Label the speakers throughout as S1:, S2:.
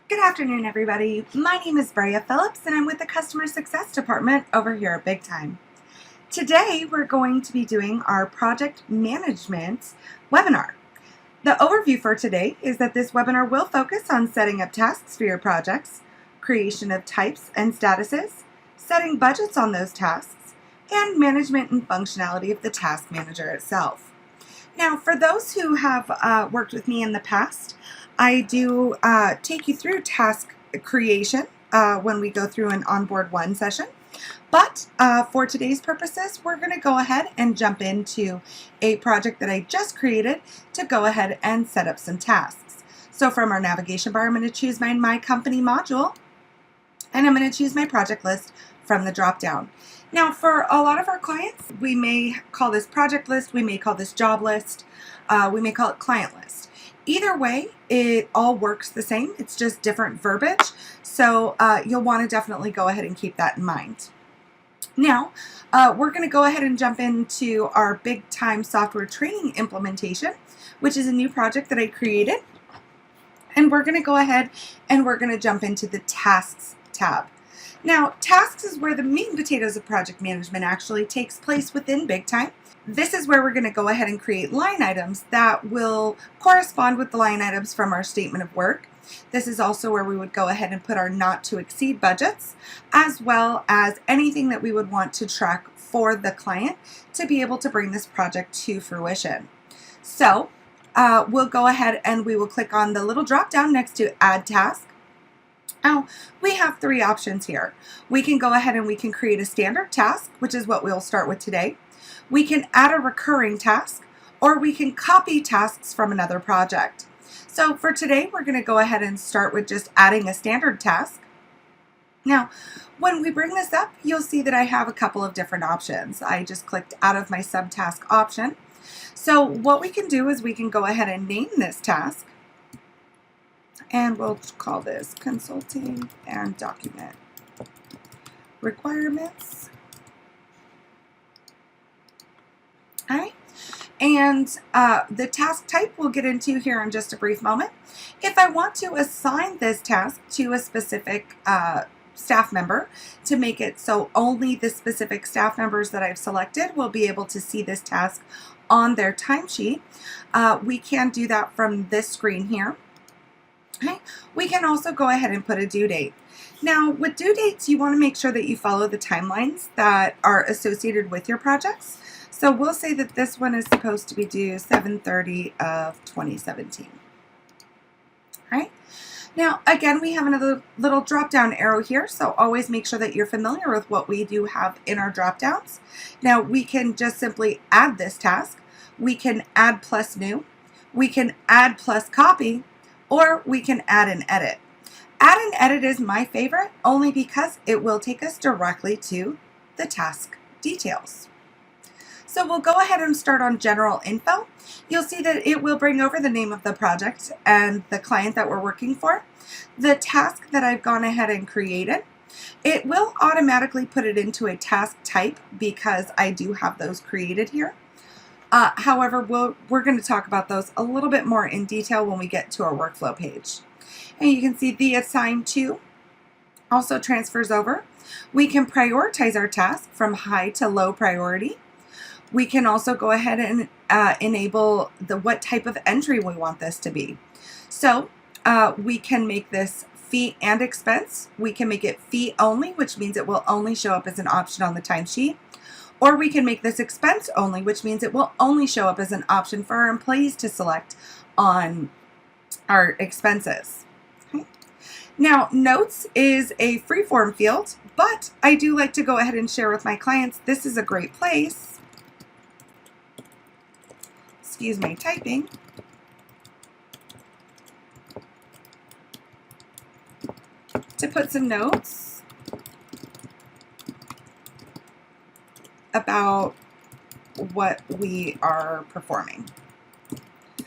S1: Good afternoon, everybody. My name is Brea Phillips, and I'm with the Customer Success Department over here at BigTime. Today, we're going to be doing our project management webinar. The overview for today is that this webinar will focus on setting up tasks for your projects, creation of types and statuses, setting budgets on those tasks, and management and functionality of the task manager itself. Now, for those who have worked with me in the past, I do take you through task creation when we go through an onboard one session. But for today's purposes, we're going to go ahead and jump into a project that I just created to go ahead and set up some tasks. So from our navigation bar, I'm going to choose my company module, and I'm going to choose my project list from the drop down. Now, for a lot of our clients, we may call this project list, we may call this job list, we may call it client list. Either way, it all works the same. It's just different verbiage. So you'll want to definitely go ahead and keep that in mind. Now, we're going to go ahead and jump into our BigTime software training implementation, which is a new project that I created. And we're going to go ahead and we're going to jump into the tasks tab. Now, tasks is where the meat and potatoes of project management actually takes place within BigTime. This is where we're going to go ahead and create line items that will correspond with the line items from our statement of work. This is also where we would go ahead and put our not to exceed budgets, as well as anything that we would want to track for the client to be able to bring this project to fruition. So we'll go ahead and we will click on the little drop down next to add task. Now, we have three options here. We can go ahead and we can create a standard task, which is what we'll start with today. We can add a recurring task, or we can copy tasks from another project. So for today, we're going to go ahead and start with just adding a standard task. Now, when we bring this up, you'll see that I have a couple of different options. I just clicked out of my subtask option. So what we can do is we can go ahead and name this task. And we'll call this consulting and document requirements. All right. And the task type we'll get into here in just a brief moment. If I want to assign this task to a specific staff member to make it so only the specific staff members that I've selected will be able to see this task on their timesheet, we can do that from this screen here. Okay. We can also go ahead and put a due date. Now, with due dates, you want to make sure that you follow the timelines that are associated with your projects. So we'll say that this one is supposed to be due 7/30 of 2017. All right. Now, again, we have another little drop-down arrow here, so always make sure that you're familiar with what we do have in our drop-downs. Now, we can just simply add this task. We can add plus new. We can add plus copy. Or we can add and edit. Add and edit is my favorite only because it will take us directly to the task details. So we'll go ahead and start on general info. You'll see that it will bring over the name of the project and the client that we're working for. The task that I've gone ahead and created, it will automatically put it into a task type because I do have those created here. However, we're going to talk about those a little bit more in detail when we get to our workflow page. And you can see the assign to also transfers over. We can prioritize our task from high to low priority. We can also go ahead and enable what type of entry we want this to be. So we can make this fee and expense. We can make it fee only, which means it will only show up as an option on the timesheet. Or we can make this expense only, which means it will only show up as an option for our employees to select on our expenses. Okay. Now, notes is a free-form field, but I do like to go ahead and share with my clients. This is a great place. Excuse me, typing. To put some notes about what we are performing.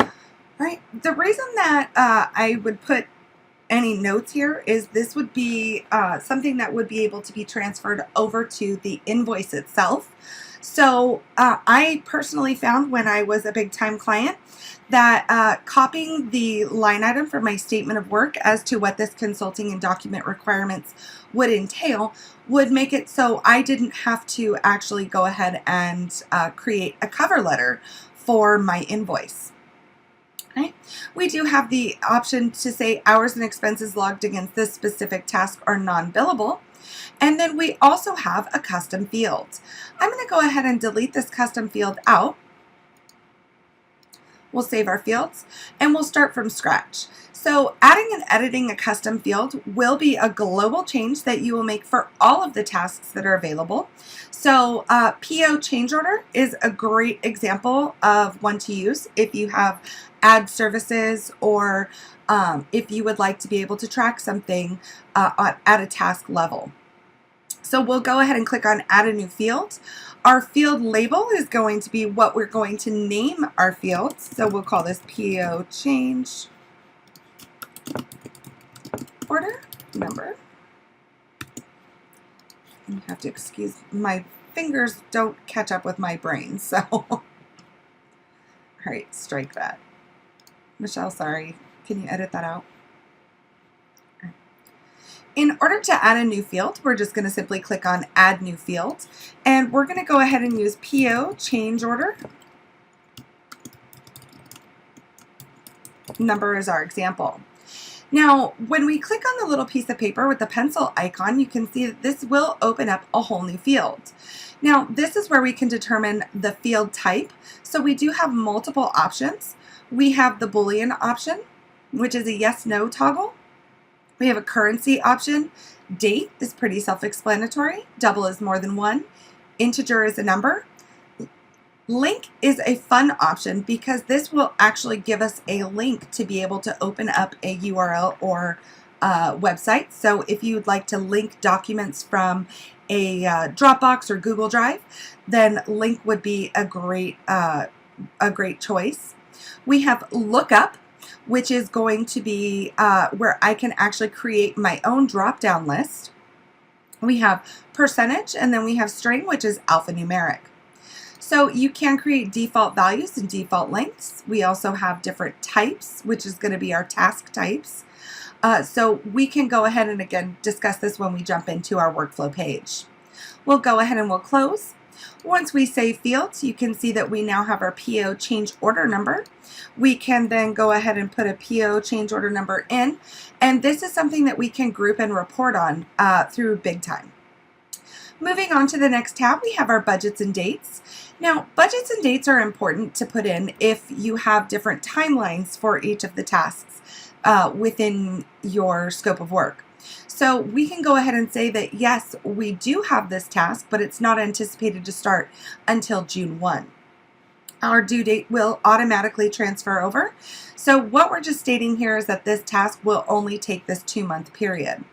S1: All right. The reason that I would put any notes here is this would be something that would be able to be transferred over to the invoice itself. So I personally found when I was a BigTime client that copying the line item for my statement of work as to what this consulting and document requirements would entail would make it so I didn't have to actually go ahead and create a cover letter for my invoice. Okay. We do have the option to say hours and expenses logged against this specific task are non-billable. And then we also have a custom field. I'm going to go ahead and delete this custom field out. We'll save our fields and we'll start from scratch. So adding and editing a custom field will be a global change that you will make for all of the tasks that are available. So PO change order is a great example of one to use if you have ad services or if you would like to be able to track something at a task level. So we'll go ahead and click on add a new field. Our field label is going to be what we're going to name our field. So we'll call this PO change order number. You have to excuse, my fingers don't catch up with my brain, so. All right, strike that. Michelle, sorry. Can you edit that out? In order to add a new field, we're just going to simply click on Add New Field, and we're going to go ahead and use PO change order number as our example. Now, when we click on the little piece of paper with the pencil icon, you can see that this will open up a whole new field. Now, this is where we can determine the field type. So we do have multiple options. We have the Boolean option, which is a yes/no toggle. We have a currency option. Date is pretty self-explanatory. Double is more than one. Integer is a number. Link is a fun option because this will actually give us a link to be able to open up a URL or website. So if you would like to link documents from a Dropbox or Google Drive, then link would be a great choice. We have lookup, which is going to be where I can actually create my own drop-down list. We have percentage, and then we have string, which is alphanumeric. So you can create default values and default lengths. We also have different types, which is going to be our task types. So we can go ahead and again discuss this when we jump into our workflow page. We'll go ahead and we'll close. Once we save fields, you can see that we now have our PO change order number. We can then go ahead and put a PO change order number in, and this is something that we can group and report on through BigTime. Moving on to the next tab, we have our budgets and dates. Now, budgets and dates are important to put in if you have different timelines for each of the tasks within your scope of work. So we can go ahead and say that, yes, we do have this task, but it's not anticipated to start until June 1. Our due date will automatically transfer over. So what we're just stating here is that this task will only take this 2-month period.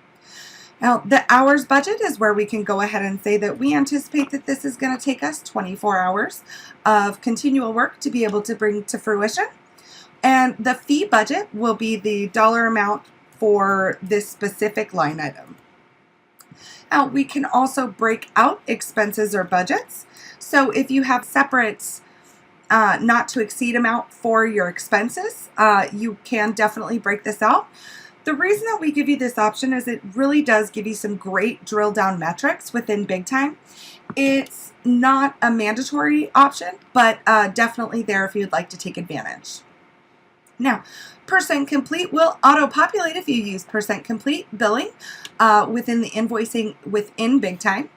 S1: Now, the hours budget is where we can go ahead and say that we anticipate that this is going to take us 24 hours of continual work to be able to bring to fruition. And the fee budget will be the dollar amount for this specific line item. Now, we can also break out expenses or budgets. So if you have separate not to exceed amount for your expenses, you can definitely break this out. The reason that we give you this option is it really does give you some great drill down metrics within BigTime. It's not a mandatory option, but definitely there if you'd like to take advantage. Now, percent complete will auto-populate if you use percent complete billing within the invoicing within BigTime.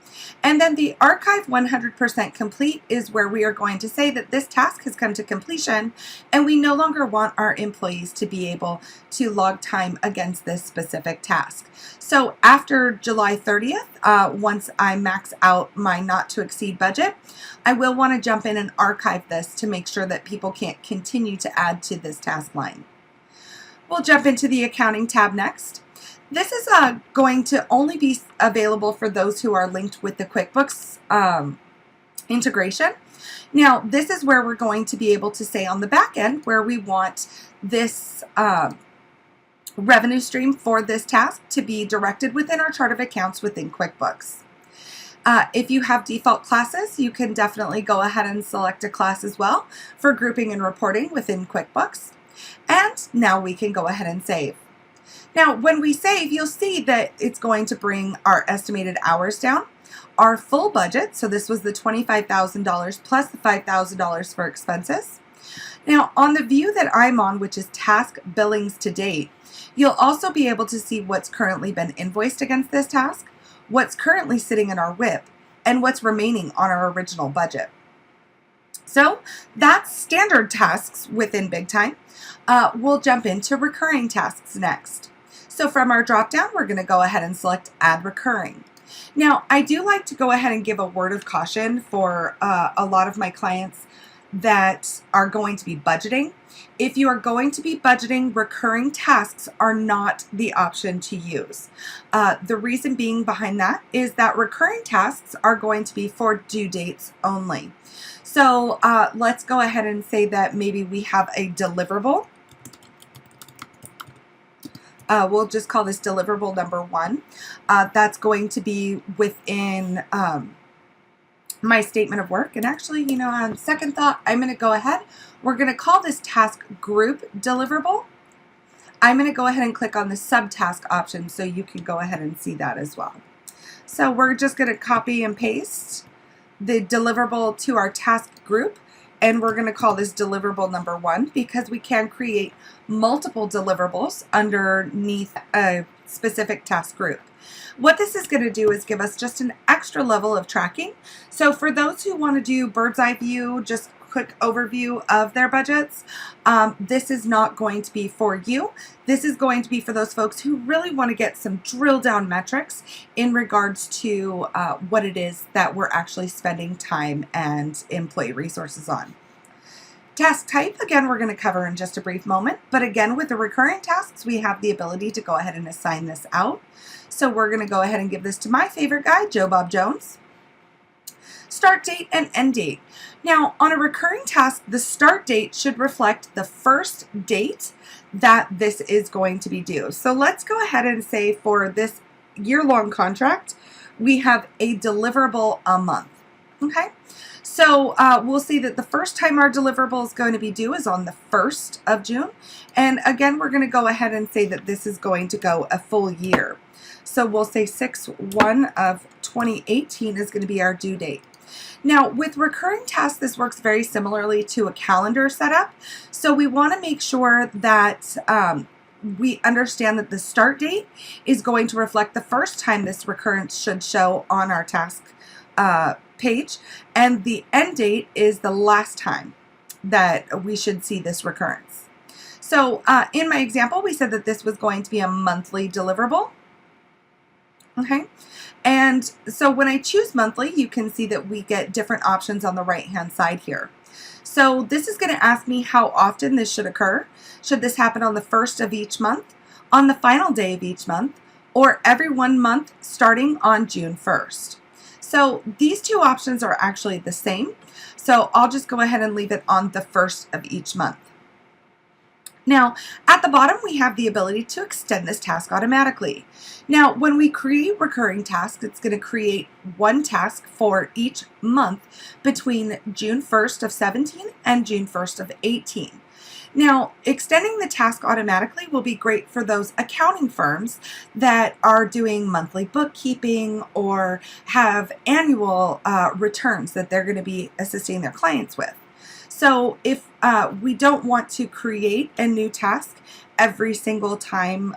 S1: And then the archive 100% complete is where we are going to say that this task has come to completion and we no longer want our employees to be able to log time against this specific task. So after July 30th, once I max out my not to exceed budget, I will want to jump in and archive this to make sure that people can't continue to add to this task line. We'll jump into the accounting tab next. This is going to only be available for those who are linked with the QuickBooks integration. Now, this is where we're going to be able to say on the back end where we want this revenue stream for this task to be directed within our chart of accounts within QuickBooks. If you have default classes, you can definitely go ahead and select a class as well for grouping and reporting within QuickBooks. And now we can go ahead and save. Now, when we save, you'll see that it's going to bring our estimated hours down, our full budget, so this was the $25,000 plus the $5,000 for expenses. Now, on the view that I'm on, which is task billings to date, you'll also be able to see what's currently been invoiced against this task, what's currently sitting in our WIP, and what's remaining on our original budget. So that's standard tasks within BigTime. We'll jump into recurring tasks next. So from our drop-down, we're going to go ahead and select Add Recurring. Now, I do like to go ahead and give a word of caution for a lot of my clients that are going to be budgeting. If you are going to be budgeting, recurring tasks are not the option to use. The reason being behind that is that recurring tasks are going to be for due dates only. So let's go ahead and say that maybe we have a deliverable. We'll just call this deliverable number 1. That's going to be within my statement of work. And actually, you know, on second thought, I'm going to go ahead. We're going to call this task group deliverable. I'm going to go ahead and click on the subtask option so you can go ahead and see that as well. So we're just going to copy and paste the deliverable to our task group, and we're going to call this deliverable number 1 because we can create multiple deliverables underneath a specific task group. What this is going to do is give us just an extra level of tracking. So for those who want to do bird's eye view, just quick overview of their budgets, this is not going to be for you. This is going to be for those folks who really want to get some drill down metrics in regards to what it is that we're actually spending time and employee resources on. Task type, again, we're going to cover in just a brief moment, but again, with the recurring tasks, we have the ability to go ahead and assign this out. So we're going to go ahead and give this to my favorite guy, Joe Bob Jones. Start date and end date. Now, on a recurring task, the start date should reflect the first date that this is going to be due. So let's go ahead and say for this year-long contract, we have a deliverable a month. Okay? So we'll see that the first time our deliverable is going to be due is on the 1st of June. And again, we're going to go ahead and say that this is going to go a full year. So we'll say 6/1 of 2018 is going to be our due date. Now, with recurring tasks, this works very similarly to a calendar setup. So we want to make sure that we understand that the start date is going to reflect the first time this recurrence should show on our task page, and the end date is the last time that we should see this recurrence. So in my example, we said that this was going to be a monthly deliverable. Okay, and so when I choose monthly, you can see that we get different options on the right hand side here. So this is going to ask me how often this should occur. Should this happen on the 1st of each month, on the final day of each month, or every 1 month starting on June 1st? So these two options are actually the same. So I'll just go ahead and leave it on the 1st of each month. Now, at the bottom, we have the ability to extend this task automatically. Now, when we create recurring tasks, it's going to create one task for each month between June 1st of 17 and June 1st of 18. Now, extending the task automatically will be great for those accounting firms that are doing monthly bookkeeping or have annual returns that they're going to be assisting their clients with. So if we don't want to create a new task every single time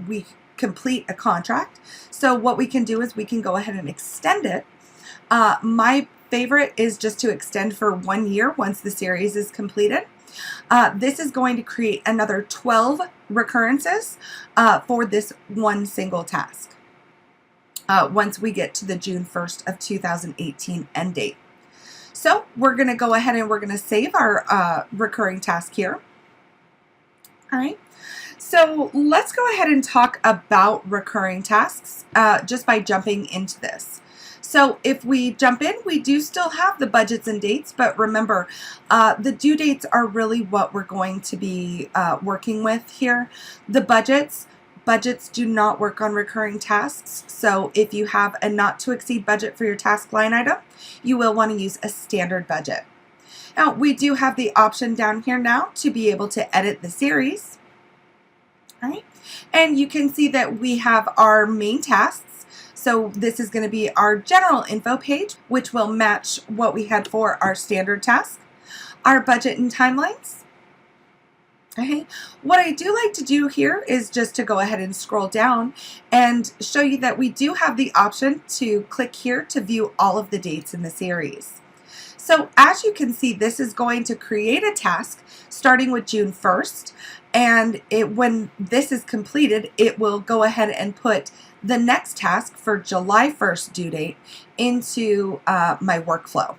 S1: we complete a contract, so what we can do is we can go ahead and extend it. My favorite is just to extend for 1 year once the series is completed. This is going to create another 12 recurrences for this one single task once we get to the June 1st of 2018 end date. So we're going to go ahead and we're going to save our recurring task here. All right. So let's go ahead and talk about recurring tasks just by jumping into this. So if we jump in, we do still have the budgets and dates, but remember, the due dates are really what we're going to be working with here. The budgets, budgets do not work on recurring tasks. So if you have a not to exceed budget for your task line item, you will want to use a standard budget. Now, we do have the option down here now to be able to edit the series. All right. And you can see that we have our main tasks. So this is going to be our general info page, which will match what we had for our standard task. Our budget and timelines. Okay. What I do like to do here is just to go ahead and scroll down and show you that we do have the option to click here to view all of the dates in the series. So as you can see, this is going to create a task starting with June 1st. And when this is completed, it will go ahead and put the next task for July 1st due date into my workflow.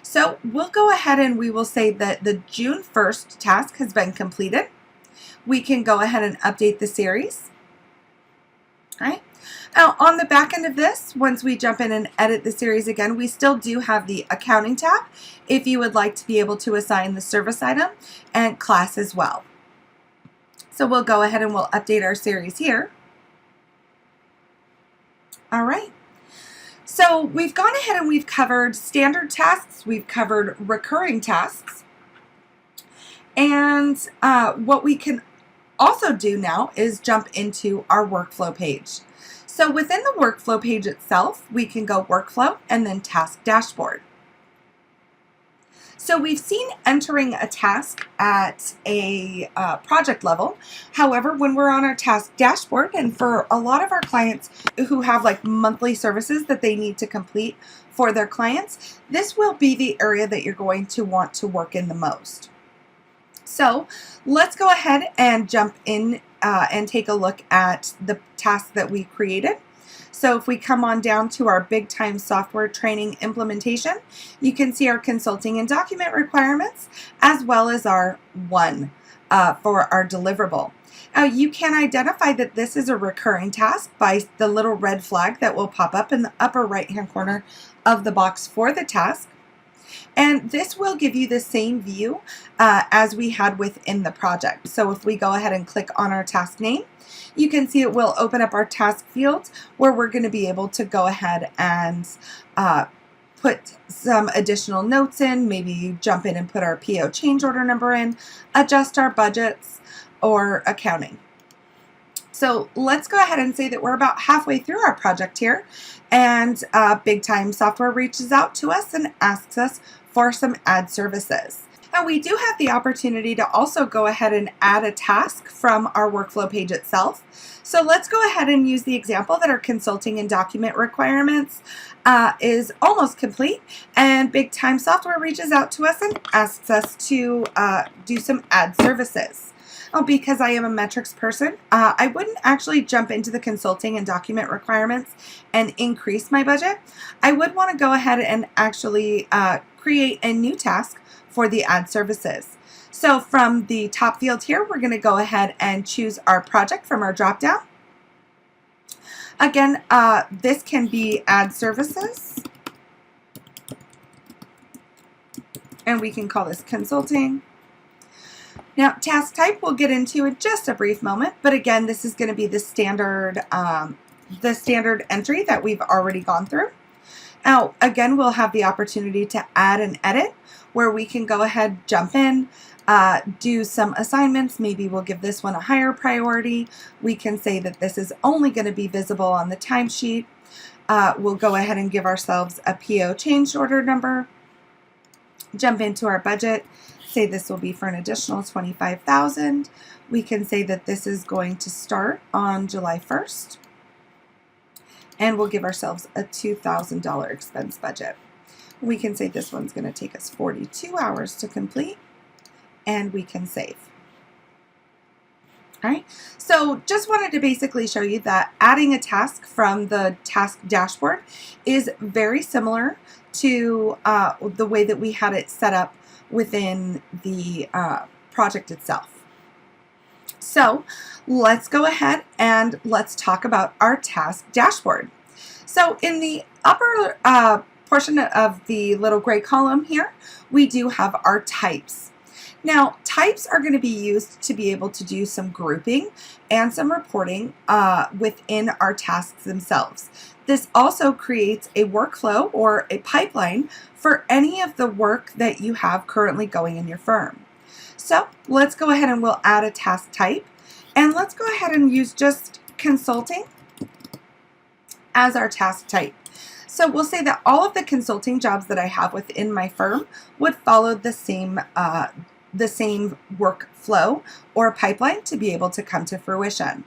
S1: So we'll go ahead and we will say that the June 1st task has been completed. We can go ahead and update the series. All right. Now on the back end of this, once we jump in and edit the series again, we still do have the accounting tab if you would like to be able to assign the service item and class as well. So we'll go ahead and we'll update our series here. All right. So we've gone ahead and we've covered standard tasks, we've covered recurring tasks, and what we can also do now is jump into our workflow page. So within the workflow page itself, we can go workflow and then task dashboard. So we've seen entering a task at a project level. However, when we're on our task dashboard, and for a lot of our clients who have like monthly services that they need to complete for their clients, this will be the area that you're going to want to work in the most. So let's go ahead and jump in and take a look at the task that we created. So if we come on down to our BigTime software training implementation, you can see our consulting and document requirements, as well as our one for our deliverable. Now you can identify that this is a recurring task by the little red flag that will pop up in the upper right-hand corner of the box for the task. And this will give you the same view as we had within the project. So if we go ahead and click on our task name, you can see it will open up our task fields where we're going to be able to go ahead and put some additional notes in, maybe jump in and put our PO change order number in, adjust our budgets or accounting. So let's go ahead and say that we're about halfway through our project here, and BigTime software reaches out to us and asks us for some ad services. Now we do have the opportunity to also go ahead and add a task from our workflow page itself. So let's go ahead and use the example that our consulting and document requirements is almost complete, and BigTime software reaches out to us and asks us to do some ad services. Oh, because I am a metrics person, I wouldn't actually jump into the consulting and document requirements and increase my budget. I would want to go ahead and actually create a new task for the ad services. So from the top field here, we're going to go ahead and choose our project from our drop down. Again, this can be ad services, and we can call this consulting. Now, task type we'll get into in just a brief moment, but again, this is going to be the standard entry that we've already gone through. Now, again, we'll have the opportunity to add and edit, where we can go ahead, jump in, do some assignments. Maybe we'll give this one a higher priority. We can say that this is only going to be visible on the timesheet. We'll go ahead and give ourselves a PO change order number, jump into our budget, say this will be for an additional $25,000. We can say that this is going to start on July 1st. And we'll give ourselves a $2,000 expense budget. We can say this one's going to take us 42 hours to complete, and we can save. All right, so just wanted to basically show you that adding a task from the task dashboard is very similar to the way that we had it set up within the project itself. So let's go ahead and let's talk about our task dashboard. So in the upper portion of the little gray column here, we do have our types. Now, types are going to be used to be able to do some grouping and some reporting within our tasks themselves. This also creates a workflow or a pipeline for any of the work that you have currently going in your firm. So let's go ahead and we'll add a task type, and let's go ahead and use just consulting as our task type. So we'll say that all of the consulting jobs that I have within my firm would follow the same workflow or pipeline to be able to come to fruition.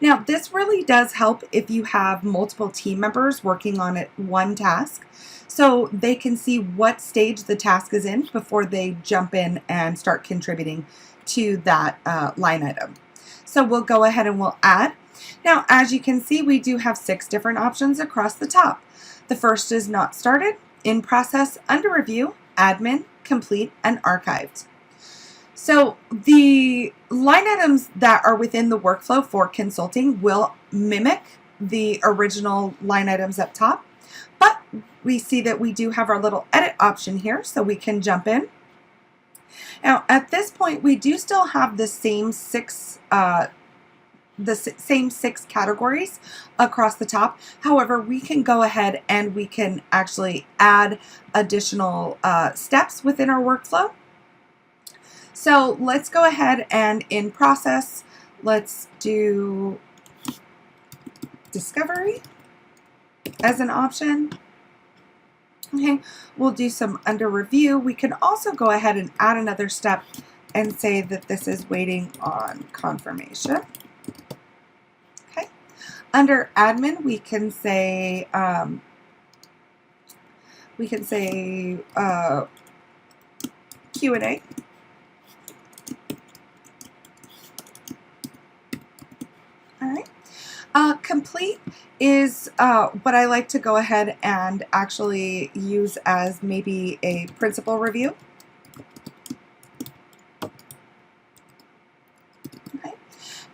S1: Now, this really does help if you have multiple team members working on one task, so they can see what stage the task is in before they jump in and start contributing to that line item. So we'll go ahead and we'll add. Now, as you can see, we do have 6 different options across the top. The first is not started, in process, under review, admin, complete, and archived. So the line items that are within the workflow for consulting will mimic the original line items up top, but we see that we do have our little edit option here, so we can jump in. Now, at this point, we do still have the same six categories across the top. However, we can go ahead and we can actually add additional steps within our workflow. So let's go ahead and in process, let's do discovery as an option. Okay, we'll do some under review. We can also go ahead and add another step and say that this is waiting on confirmation. Okay, under admin, we can say Q&A. All right. Complete is what I like to go ahead and actually use as maybe a principal review. Okay.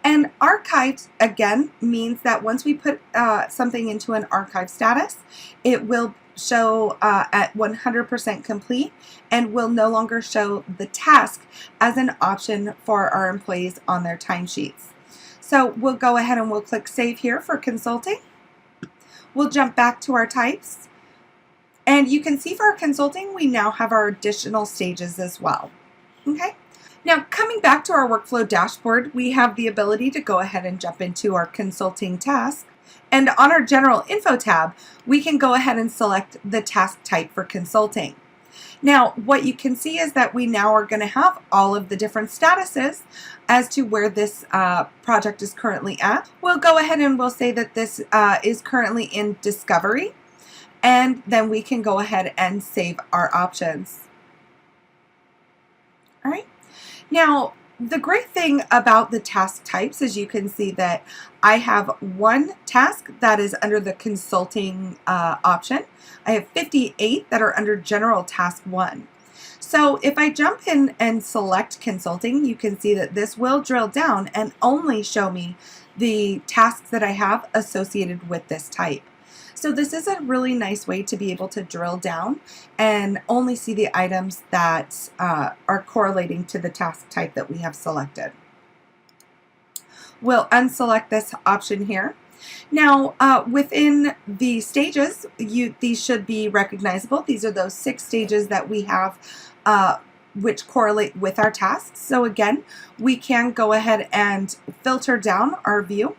S1: And archived, again, means that once we put something into an archive status, it will show at 100% complete and will no longer show the task as an option for our employees on their timesheets. So we'll go ahead and we'll click Save here for consulting. We'll jump back to our types. And you can see for our consulting, we now have our additional stages as well. Okay. Now, coming back to our workflow dashboard, we have the ability to go ahead and jump into our consulting task. And on our General Info tab, we can go ahead and select the task type for consulting. Now, what you can see is that we now are going to have all of the different statuses as to where this project is currently at. We'll go ahead and we'll say that this is currently in discovery, and then we can go ahead and save our options. All right. Now, the great thing about the task types is you can see that I have one task that is under the consulting option. I have 58 that are under general task 1. So if I jump in and select consulting, you can see that this will drill down and only show me the tasks that I have associated with this type. So this is a really nice way to be able to drill down and only see the items that are correlating to the task type that we have selected. We'll unselect this option here. Now, within the stages, these should be recognizable. These are those 6 stages that we have which correlate with our tasks. So again, we can go ahead and filter down our view.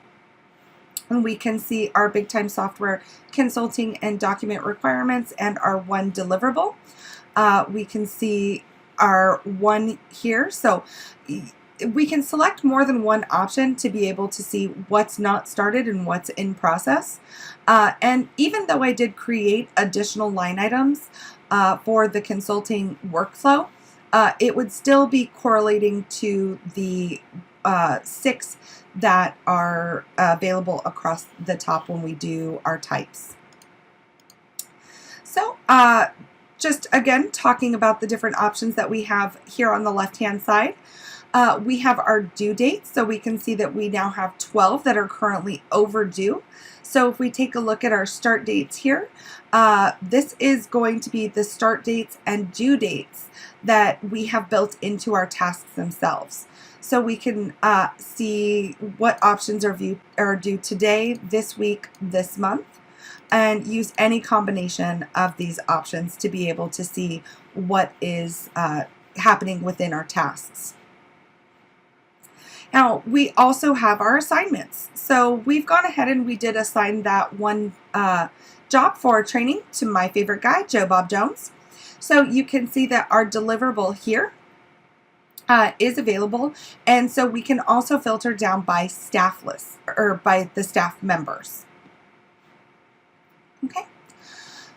S1: And we can see our BigTime software consulting and document requirements and our one deliverable. We can see our one here. So we can select more than one option to be able to see what's not started and what's in process. And even though I did create additional line items for the consulting workflow, it would still be correlating to the 6 that are available across the top when we do our types. So just again talking about the different options that we have here on the left hand side. We have our due dates, so we can see that we now have 12 that are currently overdue. So if we take a look at our start dates here, this is going to be the start dates and due dates that we have built into our tasks themselves. So we can see what options are due today, this week, this month, and use any combination of these options to be able to see what is happening within our tasks. Now, we also have our assignments. So we've gone ahead and we did assign that one job for training to my favorite guy, Joe Bob Jones. So you can see that our deliverable here is available, and so we can also filter down by staff list or by the staff members. Okay.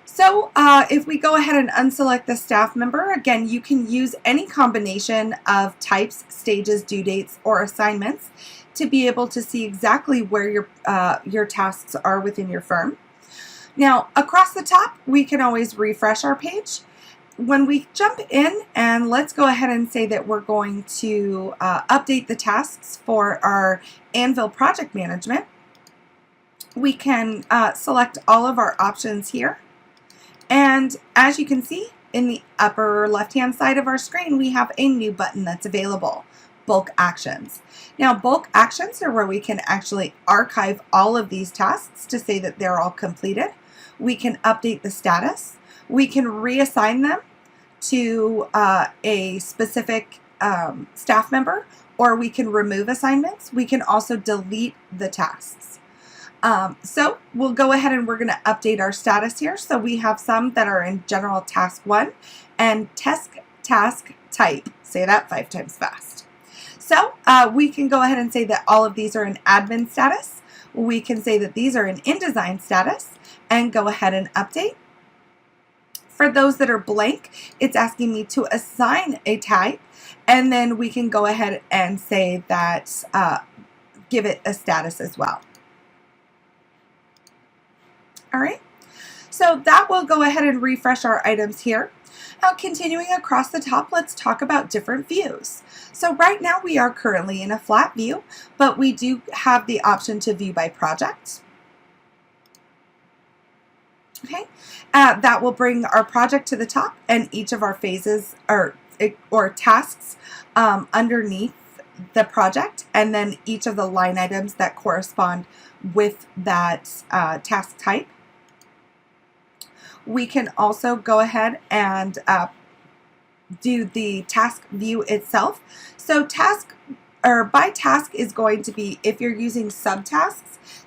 S1: So if we go ahead and unselect the staff member, again, you can use any combination of types, stages, due dates, or assignments to be able to see exactly where your tasks are within your firm. Now, across the top, we can always refresh our page. When we jump in, and let's go ahead and say that we're going to update the tasks for our Anvil project management, we can select all of our options here. And as you can see, in the upper left-hand side of our screen, we have a new button that's available, Bulk Actions. Now, Bulk Actions are where we can actually archive all of these tasks to say that they're all completed. We can update the status. We can reassign them to a specific staff member, or we can remove assignments. We can also delete the tasks. So we'll go ahead and we're going to update our status here. So we have some that are in general task 1 and task type. Say that 5 times fast. So we can go ahead and say that all of these are in admin status. We can say that these are in InDesign status and go ahead and update. For those that are blank, it's asking me to assign a type, and then we can go ahead and say that give it a status as well. All right, so that will go ahead and refresh our items here. Now, continuing across the top, let's talk about different views. So right now we are currently in a flat view, but we do have the option to view by project. Okay, that will bring our project to the top and each of our phases or tasks underneath the project, and then each of the line items that correspond with that task type. We can also go ahead and do the task view itself. So by task is going to be, if you're using subtasks,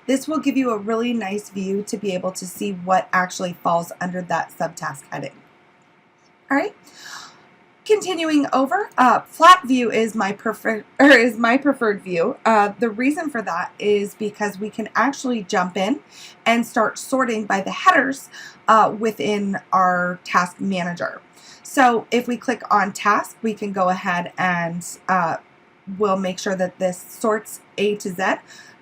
S1: this will give you a really nice view to be able to see what actually falls under that subtask heading. All right. Continuing over, flat view is my preferred view. The reason for that is because we can actually jump in and start sorting by the headers within our task manager. So if we click on task, we can go ahead and we'll make sure that this sorts A to Z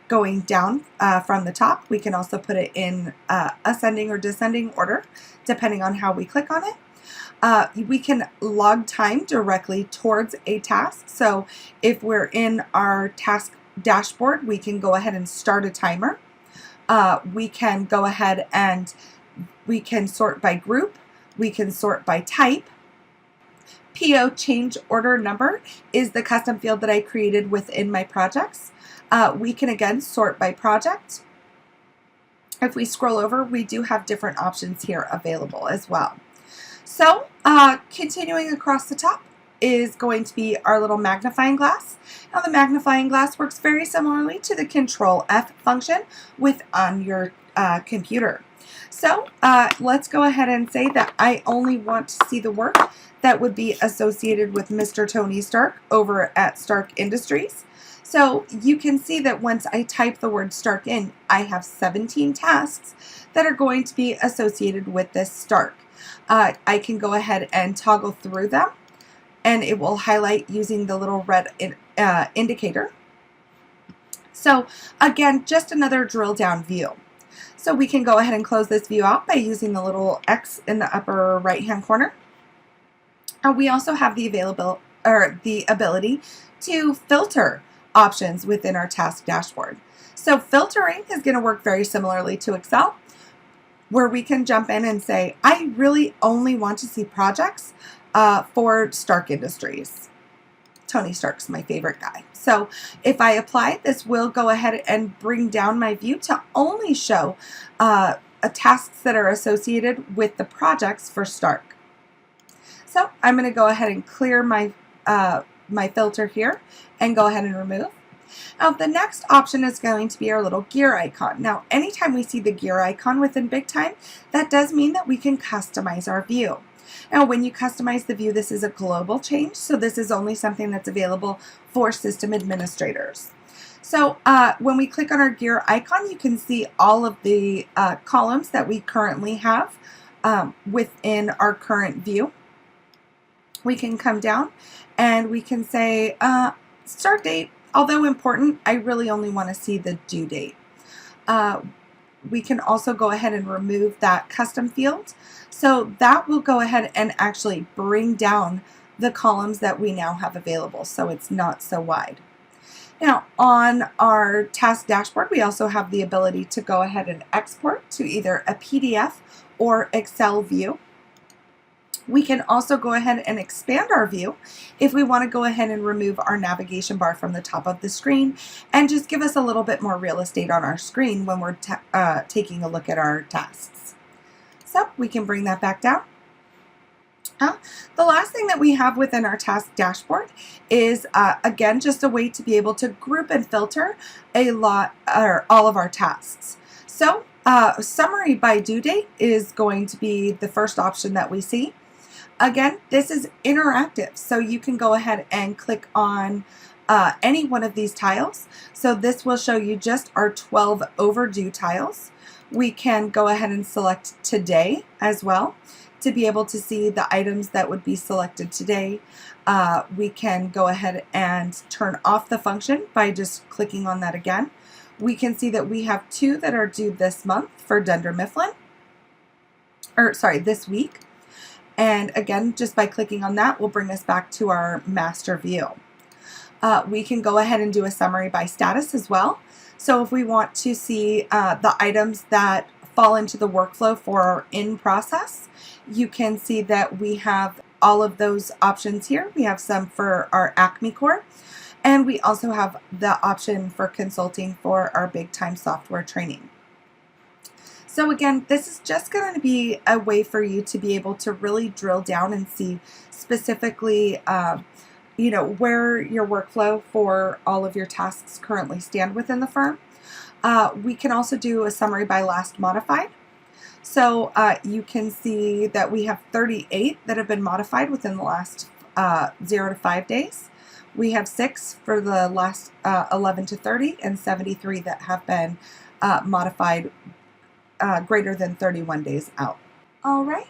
S1: going down from the top. We can also put it in ascending or descending order depending on how we click on it. We can log time directly towards a task. So if we're in our task dashboard, we can go ahead and start a timer. We can go ahead and we can sort by group. We can sort by type. PO change order number is the custom field that I created within my projects. We can again sort by project. If we scroll over, we do have different options here available as well. So continuing across the top is going to be our little magnifying glass. Now the magnifying glass works very similarly to the Control F function on your computer. So let's go ahead and say that I only want to see the work that would be associated with Mr. Tony Stark over at Stark Industries. So you can see that once I type the word Stark in, I have 17 tasks that are going to be associated with this Stark. I can go ahead and toggle through them, and it will highlight using the little red indicator. So again, just another drill down view. So we can go ahead and close this view out by using the little X in the upper right hand corner. We also have the ability to filter options within our task dashboard. So filtering is going to work very similarly to Excel, where we can jump in and say, I really only want to see projects for Stark Industries. Tony Stark's my favorite guy. So if I apply, this will go ahead and bring down my view to only show tasks that are associated with the projects for Stark. So I'm going to go ahead and clear my, my filter here and go ahead and remove. Now the next option is going to be our little gear icon. Now anytime we see the gear icon within BigTime, that does mean that we can customize our view. Now when you customize the view, this is a global change, so this is only something that's available for system administrators. So when we click on our gear icon, you can see all of the columns that we currently have within our current view. We can come down and we can say start date. Although important, I really only want to see the due date. We can also go ahead and remove that custom field. So that will go ahead and actually bring down the columns that we now have available, so it's not so wide. Now on our task dashboard, we also have the ability to go ahead and export to either a PDF or Excel view. We can also go ahead and expand our view if we want to go ahead and remove our navigation bar from the top of the screen and just give us a little bit more real estate on our screen when we're taking a look at our tasks. So we can bring that back down. The last thing that we have within our task dashboard is, again, just a way to be able to group and filter all of our tasks. So summary by due date is going to be the first option that we see. Again, this is interactive, so you can go ahead and click on any one of these tiles. So this will show you just our 12 overdue tiles. We can go ahead and select today as well to be able to see the items that would be selected today. We can go ahead and turn off the function by just clicking on that again. We can see that we have 2 that are due this month for Dunder Mifflin, or sorry, this week. And again, just by clicking on that will bring us back to our master view. We can go ahead and do a summary by status as well. So if we want to see the items that fall into the workflow for our in process, you can see that we have all of those options here. We have some for our Acme Core, and we also have the option for consulting for our BigTime software training. So again, this is just going to be a way for you to be able to really drill down and see specifically, you know, where your workflow for all of your tasks currently stand within the firm. We can also do a summary by last modified. So you can see that we have 38 that have been modified within the last 0 to 5 days. We have 6 for the last 11 to 30 and 73 that have been modified greater than 31 days out. All right.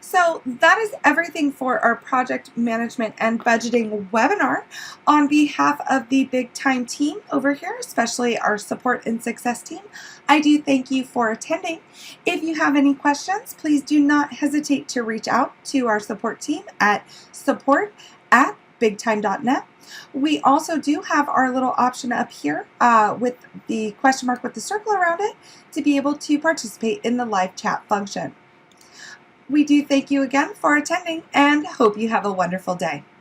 S1: So that is everything for our project management and budgeting webinar. On behalf of the BigTime team over here, especially our support and success team, I do thank you for attending. If you have any questions, please do not hesitate to reach out to our support team at support@bigtime.net. We also do have our little option up here with the question mark with the circle around it to be able to participate in the live chat function. We do thank you again for attending and hope you have a wonderful day.